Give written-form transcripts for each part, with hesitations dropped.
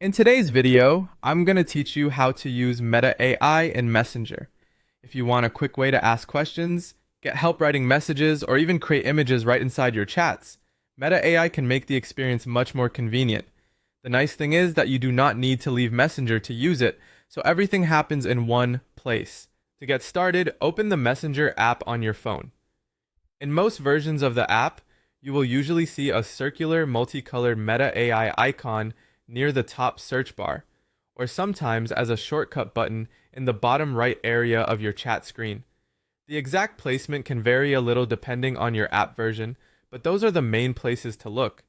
In today's video, I'm going to teach you how to use Meta AI in Messenger. If you want a quick way to ask questions, get help writing messages, or even create images right inside your chats, Meta AI can make the experience much more convenient. The nice thing is that you do not need to leave Messenger to use it, so everything happens in one place. To get started, open the Messenger app on your phone. In most versions of the app, you will usually see a circular multicolored Meta AI icon near the top search bar, or sometimes as a shortcut button in the bottom right area of your chat screen. The exact placement can vary a little depending on your app version, but those are the main places to look.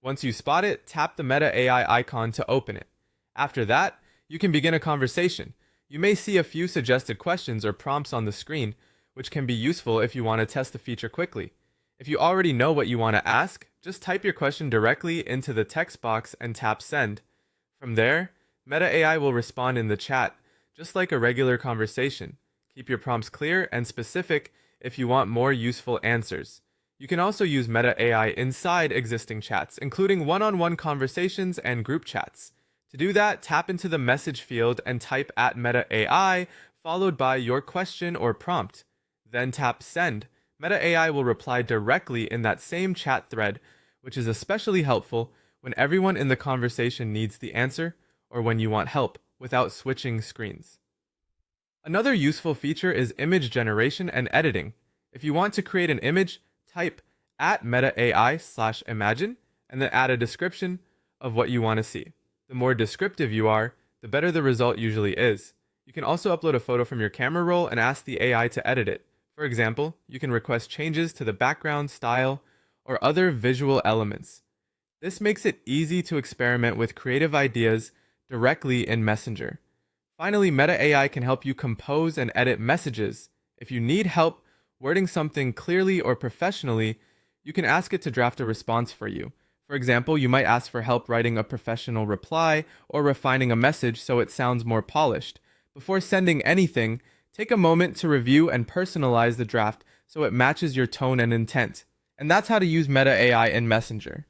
Once you spot it, tap the Meta AI icon to open it. After that, you can begin a conversation. You may see a few suggested questions or prompts on the screen, which can be useful if you want to test the feature quickly. If you already know what you want to ask, just type your question directly into the text box and tap send. From there, Meta AI will respond in the chat, just like a regular conversation. Keep your prompts clear and specific if you want more useful answers. You can also use Meta AI inside existing chats, including one-on-one conversations and group chats. To do that, tap into the message field and type @Meta AI, followed by your question or prompt. Then tap send. Meta AI will reply directly in that same chat thread, which is especially helpful when everyone in the conversation needs the answer or when you want help without switching screens. Another useful feature is image generation and editing. If you want to create an image, type @metaai/imagine and then add a description of what you want to see. The more descriptive you are, the better the result usually is. You can also upload a photo from your camera roll and ask the AI to edit it. For example, you can request changes to the background, style, or other visual elements. This makes it easy to experiment with creative ideas directly in Messenger. Finally, Meta AI can help you compose and edit messages. If you need help wording something clearly or professionally, you can ask it to draft a response for you. For example, you might ask for help writing a professional reply or refining a message so it sounds more polished. Before sending anything, take a moment to review and personalize the draft so it matches your tone and intent. And that's how to use Meta AI in Messenger.